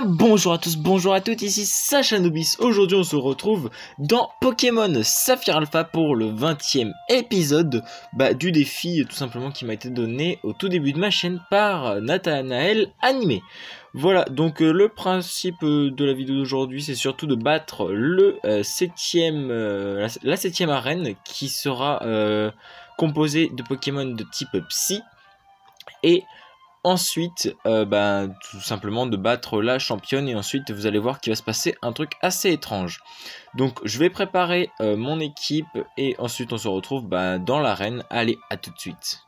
bien bonjour à tous, bonjour à toutes, ici Sachanobis. Aujourd'hui on se retrouve dans Pokémon Saphir Alpha pour le 20e épisode du défi tout simplement qui m'a été donné au tout début de ma chaîne par Nathanaël Animé. Voilà, donc le principe de la vidéo d'aujourd'hui c'est surtout de battre le la 7e arène qui sera composée de Pokémon de type Psy et ensuite, tout simplement de battre la championne et ensuite vous allez voir qu'il va se passer un truc assez étrange. Donc je vais préparer mon équipe et ensuite on se retrouve dans l'arène. Allez, à tout de suite.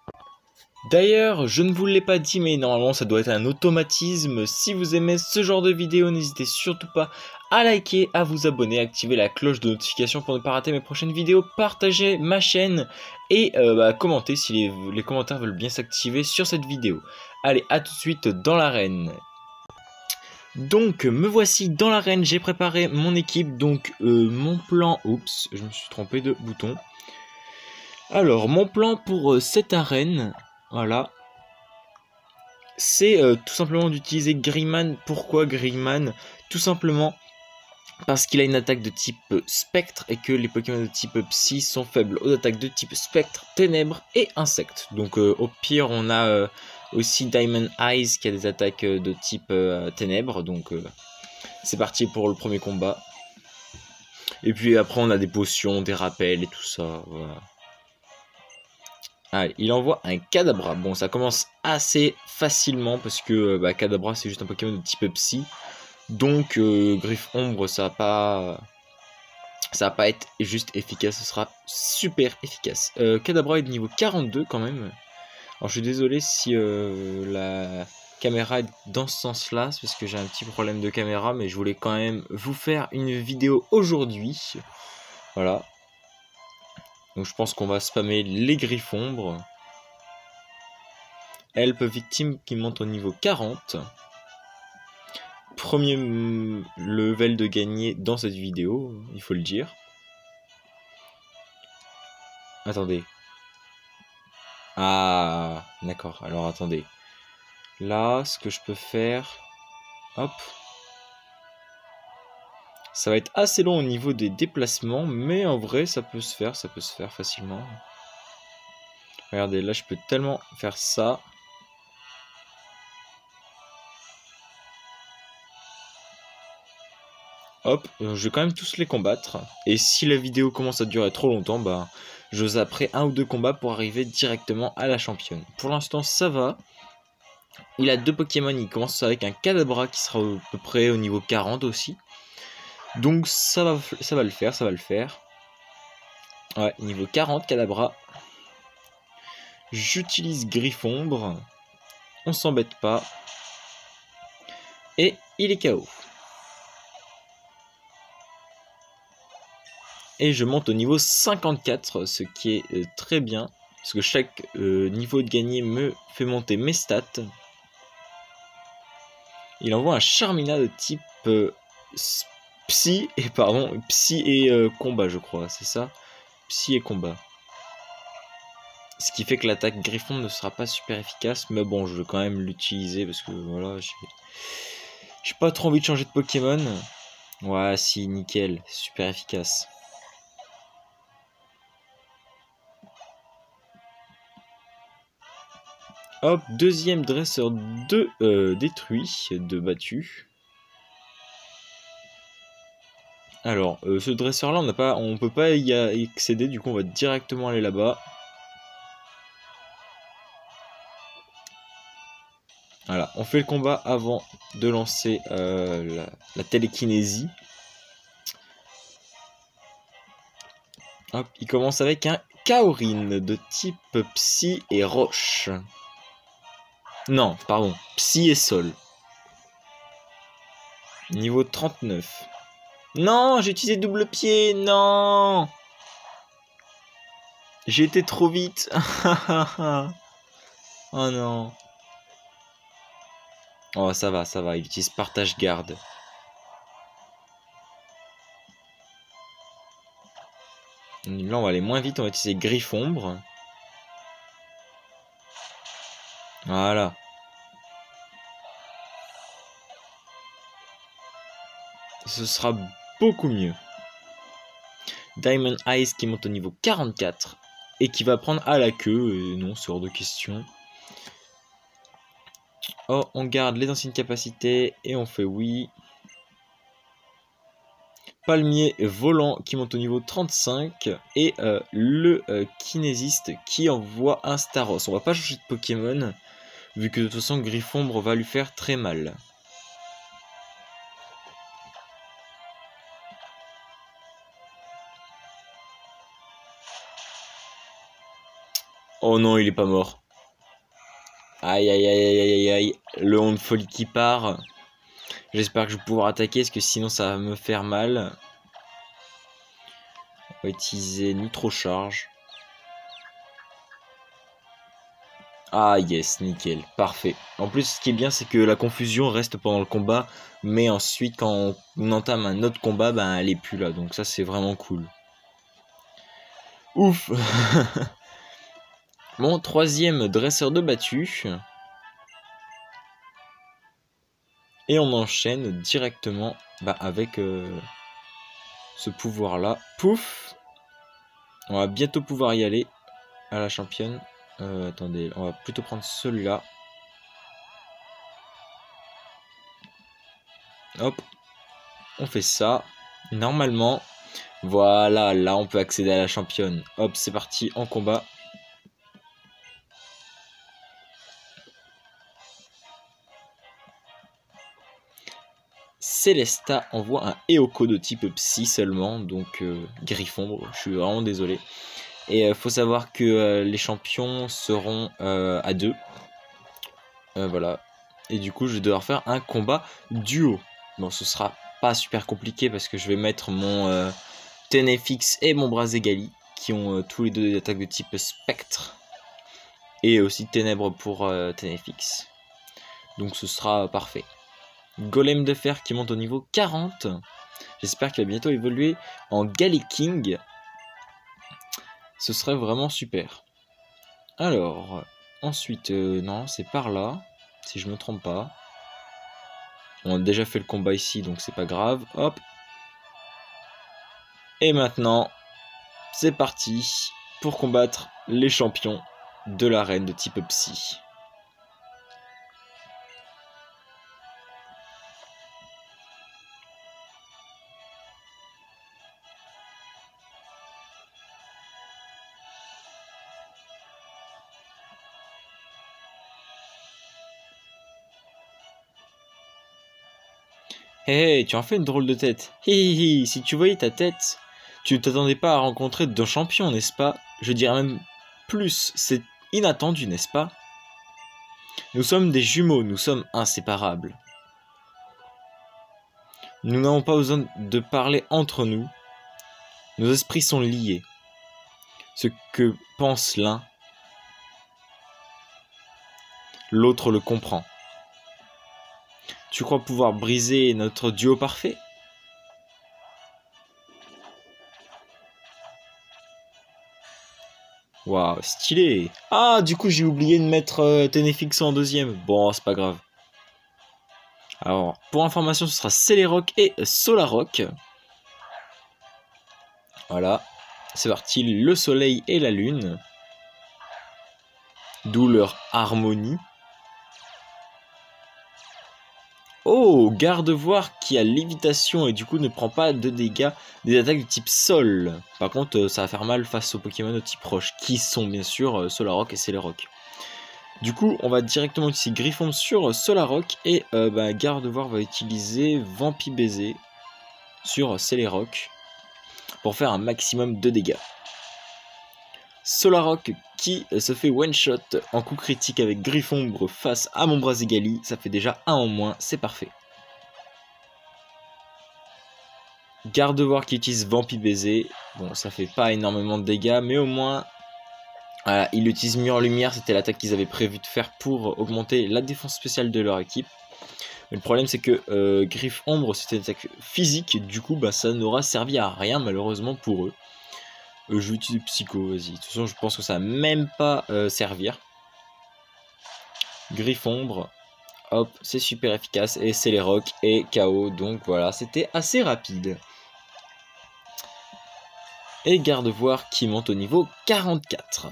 D'ailleurs, je ne vous l'ai pas dit, mais normalement ça doit être un automatisme. Si vous aimez ce genre de vidéo, n'hésitez surtout pas à liker, à vous abonner, à activer la cloche de notification pour ne pas rater mes prochaines vidéos, partager ma chaîne et commenter si les commentaires veulent bien s'activer sur cette vidéo. Allez, à tout de suite dans l'arène. Donc, me voici dans l'arène, j'ai préparé mon équipe, donc mon plan... Oups, je me suis trompé de bouton. Alors, mon plan pour cette arène... Voilà, c'est tout simplement d'utiliser Greymane. Pourquoi Greymane? Tout simplement parce qu'il a une attaque de type spectre et que les Pokémon de type psy sont faibles aux attaques de type spectre, ténèbres et insectes. Donc au pire on a aussi Diamond Eyes qui a des attaques de type ténèbres. Donc c'est parti pour le premier combat. Et puis après on a des potions, des rappels et tout ça, voilà. Allez, il envoie un Kadabra. Bon, ça commence assez facilement parce que Kadabra c'est juste un Pokémon de type Psy. Donc Griffe Ombre ça va pas être juste efficace, ce sera super efficace. Kadabra est de niveau 42 quand même. Alors je suis désolé si la caméra est dans ce sens là, c'est parce que j'ai un petit problème de caméra, mais je voulais quand même vous faire une vidéo aujourd'hui. Voilà. Donc je pense qu'on va spammer les Griffes Ombres. Help victime qui monte au niveau 40. Premier level de gagné dans cette vidéo, il faut le dire. Attendez. Ah, d'accord. Alors attendez. Là, ce que je peux faire... Hop. Ça va être assez long au niveau des déplacements, mais en vrai, ça peut se faire facilement. Regardez, là, je peux tellement faire ça. Hop, je vais quand même tous les combattre. Et si la vidéo commence à durer trop longtemps, je zapperai un ou deux combats pour arriver directement à la championne. Pour l'instant, ça va. Il a deux Pokémon, il commence avec un Kadabra qui sera à peu près au niveau 40 aussi. Donc ça va le faire. Ouais, niveau 40 Kadabra. J'utilise Griffe Ombre. On s'embête pas. Et il est KO. Et je monte au niveau 54, ce qui est très bien. Parce que chaque niveau de gagné me fait monter mes stats. Il envoie un Charmina de type Psy et combat, je crois, c'est ça? Psy et combat. Ce qui fait que l'attaque Griffon ne sera pas super efficace, mais bon, je vais quand même l'utiliser parce que voilà, j'ai pas trop envie de changer de Pokémon. Ouais, si, nickel, super efficace. Hop, deuxième dresseur de détruit, de battu. Alors, ce dresseur là on peut pas y accéder, du coup on va directement aller là-bas. Voilà, on fait le combat avant de lancer la télékinésie. Hop, il commence avec un Kaorin de type Psy et Roche. Non, pardon, Psy et Sol. Niveau 39. Non, j'ai utilisé double pied, non. J'ai été trop vite. Oh non. Oh, ça va, il utilise partage garde. Là, on va aller moins vite, on va utiliser Griffe Ombre. Voilà. ce sera beaucoup mieux. Diamond Eyes qui monte au niveau 44 et qui va prendre à la queue. Et non, c'est hors de question. Oh, on garde les anciennes capacités et on fait oui. Palmier volant qui monte au niveau 35 et le kinésiste qui envoie un Staros. On va pas changer de Pokémon vu que de toute façon Griffombre va lui faire très mal. Oh non, il est pas mort. Aïe aïe aïe aïe aïe aïe. Le Honte Folie qui part. J'espère que je vais pouvoir attaquer parce que sinon ça va me faire mal. On va utiliser Nitro Charge. Ah yes, nickel, parfait. En plus, ce qui est bien, c'est que la confusion reste pendant le combat, mais ensuite, quand on entame un autre combat, ben, elle est plus là. Donc ça, c'est vraiment cool. Ouf. Mon troisième dresseur de battu. Et on enchaîne directement avec ce pouvoir-là. Pouf. On va bientôt pouvoir y aller à la championne. Attendez, on va plutôt prendre celui-là. Hop. On fait ça. Normalement, voilà, là on peut accéder à la championne. Hop, c'est parti, en combat. Célesta envoie un Eoko de type Psy seulement, donc Griffon, je suis vraiment désolé. Et faut savoir que les champions seront à 2. Voilà. Et du coup, je vais devoir faire un combat duo. Bon, ce sera pas super compliqué parce que je vais mettre mon Tenefix et mon Brazegali qui ont tous les deux des attaques de type Spectre. Et aussi Ténèbres pour Tenefix. Donc ce sera parfait. Golem de fer qui monte au niveau 40. J'espère qu'il va bientôt évoluer en Galliking. Ce serait vraiment super. Alors, ensuite, non, c'est par là, si je me trompe pas. On a déjà fait le combat ici, donc c'est pas grave. Hop. Et maintenant, c'est parti pour combattre les champions de l'arène de type Psy. Hey, tu en fais une drôle de tête. Hi, si tu voyais ta tête, tu ne t'attendais pas à rencontrer deux champions, n'est-ce pas? Je dirais même plus, c'est inattendu, n'est-ce pas? Nous sommes des jumeaux, nous sommes inséparables. Nous n'avons pas besoin de parler entre nous. Nos esprits sont liés. Ce que pense l'un, l'autre le comprend. Tu crois pouvoir briser notre duo parfait? Waouh, stylé. Ah, du coup, j'ai oublié de mettre Tenefix en deuxième. Bon, c'est pas grave. Alors, pour information, ce sera Celerock et Solarock. Voilà. C'est parti, le soleil et la lune. D'où leur harmonie. Oh, Gardevoir qui a lévitation et du coup ne prend pas de dégâts des attaques de type sol. Par contre, ça va faire mal face aux Pokémon de type roche, qui sont bien sûr Solarock et Celerock. Du coup, on va directement utiliser Griffon sur Solarock et Gardevoir va utiliser Vampibaiser sur Celerock pour faire un maximum de dégâts. Solarock qui se fait one shot en coup critique avec Griffombre face à mon Brazegali, ça fait déjà un en moins, c'est parfait. Gardevoir qui utilise Vampibaiser, bon ça fait pas énormément de dégâts, mais au moins il utilise Mur Lumière, c'était l'attaque qu'ils avaient prévu de faire pour augmenter la défense spéciale de leur équipe. Mais le problème c'est que Griffombre c'était une attaque physique, du coup ça n'aura servi à rien malheureusement pour eux. Je vais utiliser Psycho, vas-y. De toute façon, je pense que ça va même pas servir. Griffombre. hop, c'est super efficace et c'est les rocs et KO. Donc voilà, c'était assez rapide. Et Gardevoir qui monte au niveau 44.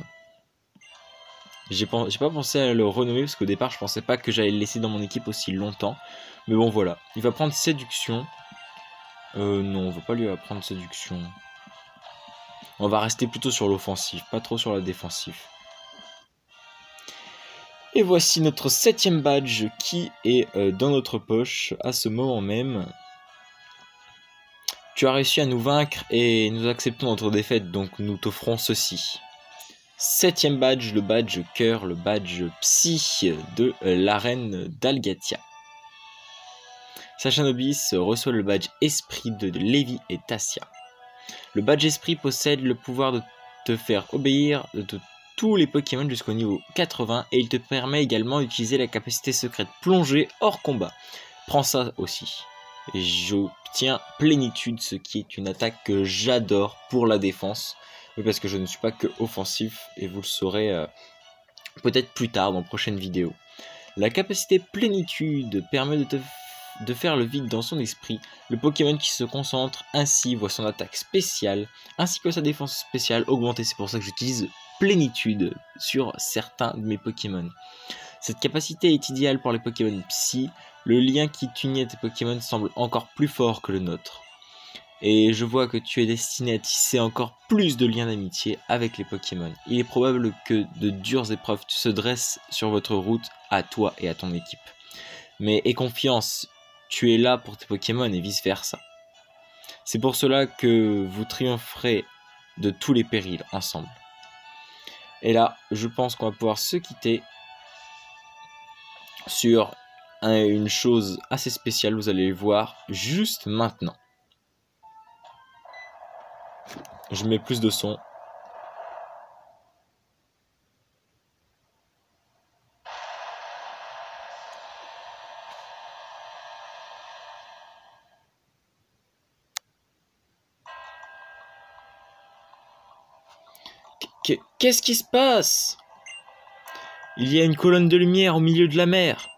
J'ai pas pensé à le renommer parce qu'au départ je pensais pas que j'allais le laisser dans mon équipe aussi longtemps. Mais bon voilà, il va prendre séduction. Non, on va pas lui apprendre séduction. On va rester plutôt sur l'offensif, pas trop sur la défensive. Et voici notre 7ème badge qui est dans notre poche à ce moment même. Tu as réussi à nous vaincre et nous acceptons notre défaite, donc nous t'offrons ceci. 7ème badge, le badge cœur, le badge psy de l'arène d'Algatia. Sachanobis reçoit le badge esprit de Lévi et Tassia. Le badge esprit possède le pouvoir de te faire obéir de tous les Pokémon jusqu'au niveau 80 et il te permet également d'utiliser la capacité secrète plongée hors combat. Prends ça aussi. J'obtiens plénitude, ce qui est une attaque que j'adore pour la défense. Oui, parce que je ne suis pas que offensif et vous le saurez peut-être plus tard dans prochaine vidéo. La capacité plénitude permet de faire le vide dans son esprit. Le Pokémon qui se concentre ainsi voit son attaque spéciale ainsi que sa défense spéciale augmenter. C'est pour ça que j'utilise plénitude sur certains de mes Pokémon. Cette capacité est idéale pour les Pokémon Psy. Le lien qui t'unit à tes Pokémon semble encore plus fort que le nôtre. Et je vois que tu es destiné à tisser encore plus de liens d'amitié avec les Pokémon. Il est probable que de dures épreuves se dressent sur votre route à toi et à ton équipe. Mais aie confiance, tu es là pour tes Pokémon et vice versa. C'est pour cela que vous triompherez de tous les périls ensemble. Et là, je pense qu'on va pouvoir se quitter sur une chose assez spéciale, vous allez le voir juste maintenant. Je mets plus de son. Qu'est-ce qui se passe? Il y a une colonne de lumière au milieu de la mer.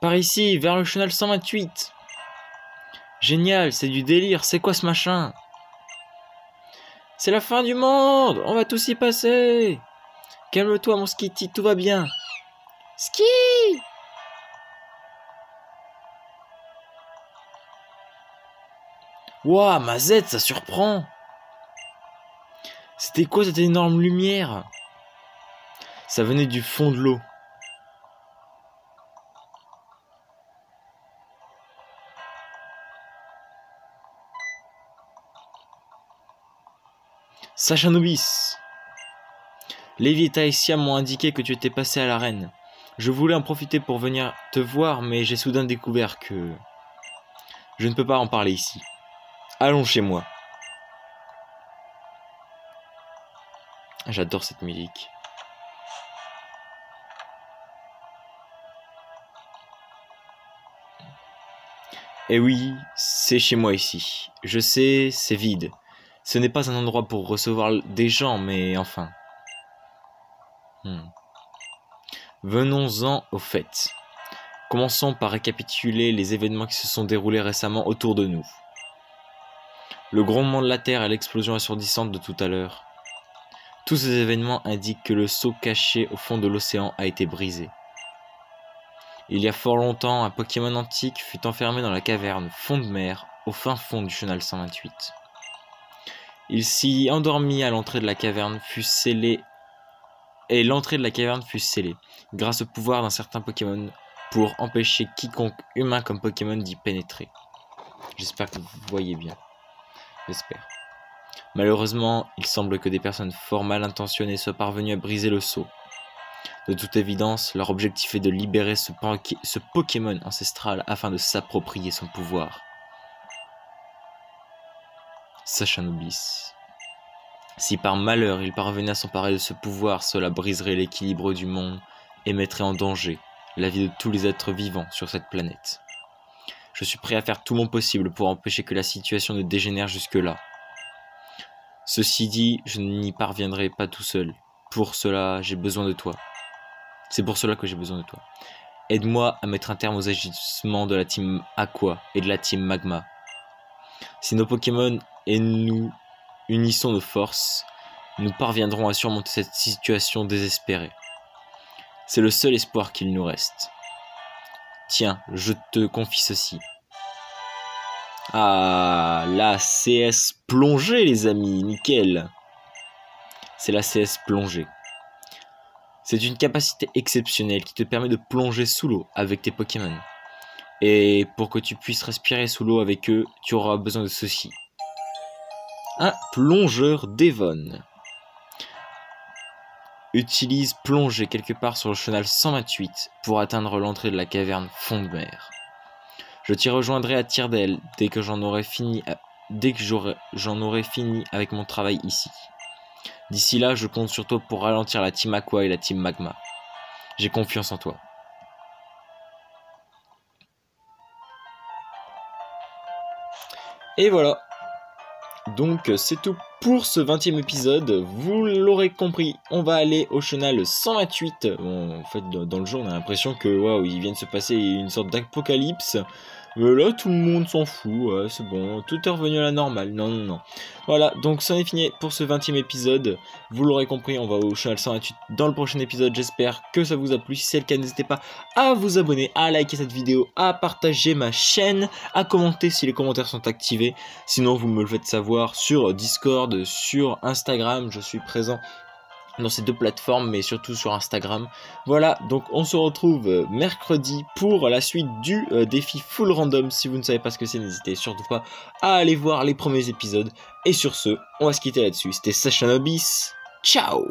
Par ici, vers le chenal 128. Génial, c'est du délire, c'est quoi ce machin? C'est la fin du monde, on va tous y passer. Calme-toi mon Skitty, tout va bien. Ski! Ouah, ma Z, ça surprend. C'était quoi cette énorme lumière? Ça venait du fond de l'eau. Sachanobis. Lévi et Taïsia m'ont indiqué que tu étais passé à l'arène. Je voulais en profiter pour venir te voir, mais j'ai soudain découvert que... je ne peux pas en parler ici. Allons chez moi. J'adore cette musique. Et oui, c'est chez moi ici. Je sais, c'est vide. Ce n'est pas un endroit pour recevoir des gens, mais enfin... Venons-en au fait. Commençons par récapituler les événements qui se sont déroulés récemment autour de nous. Le grondement de la Terre et l'explosion assourdissante de tout à l'heure. Tous ces événements indiquent que le seau caché au fond de l'océan a été brisé. Il y a fort longtemps, un Pokémon antique fut enfermé dans la caverne fond de mer, au fin fond du chenal 128. Il s'y endormit à l'entrée de la caverne fut scellée et l'entrée de la caverne fut scellée, grâce au pouvoir d'un certain Pokémon, pour empêcher quiconque humain comme Pokémon d'y pénétrer. J'espère que vous voyez bien. J'espère. Malheureusement, il semble que des personnes fort mal intentionnées soient parvenues à briser le sceau. De toute évidence, leur objectif est de libérer ce Pokémon ancestral afin de s'approprier son pouvoir. Sachanobis. Si par malheur il parvenait à s'emparer de ce pouvoir, cela briserait l'équilibre du monde et mettrait en danger la vie de tous les êtres vivants sur cette planète. Je suis prêt à faire tout mon possible pour empêcher que la situation ne dégénère jusque-là. Ceci dit, je n'y parviendrai pas tout seul. Pour cela, j'ai besoin de toi. C'est pour cela que j'ai besoin de toi. Aide-moi à mettre un terme aux agissements de la team Aqua et de la team Magma. Si nos Pokémon et nous unissons nos forces, nous parviendrons à surmonter cette situation désespérée. C'est le seul espoir qu'il nous reste. Tiens, je te confie ceci. Ah, la CS plongée, les amis, nickel. C'est la CS plongée. C'est une capacité exceptionnelle qui te permet de plonger sous l'eau avec tes Pokémon. Et pour que tu puisses respirer sous l'eau avec eux, tu auras besoin de ceci. Un plongeur Devon. Utilise plongée quelque part sur le chenal 128 pour atteindre l'entrée de la caverne fond de mer. Je t'y rejoindrai à tire d'aile dès que j'en aurai fini avec mon travail ici. D'ici là, je compte sur toi pour ralentir la team Aqua et la team Magma. J'ai confiance en toi. Et voilà. Donc c'est tout pour ce 20e épisode. Vous l'aurez compris, on va aller au chenal 128. Bon, en fait, dans le jeu, on a l'impression que waouh, il vient de se passer une sorte d'apocalypse. Là, tout le monde s'en fout, ouais, c'est bon, tout est revenu à la normale, non. Voilà, donc c'en est fini pour ce 20e épisode, vous l'aurez compris, on va au chenal 128 dans le prochain épisode, j'espère que ça vous a plu, si c'est le cas, n'hésitez pas à vous abonner, à liker cette vidéo, à partager ma chaîne, à commenter si les commentaires sont activés, sinon vous me le faites savoir sur Discord, sur Instagram, je suis présent dans ces deux plateformes, mais surtout sur Instagram. Voilà, donc on se retrouve mercredi pour la suite du défi full random. Si vous ne savez pas ce que c'est, n'hésitez surtout pas à aller voir les premiers épisodes. Et sur ce, on va se quitter là-dessus. C'était Sashanobis, ciao!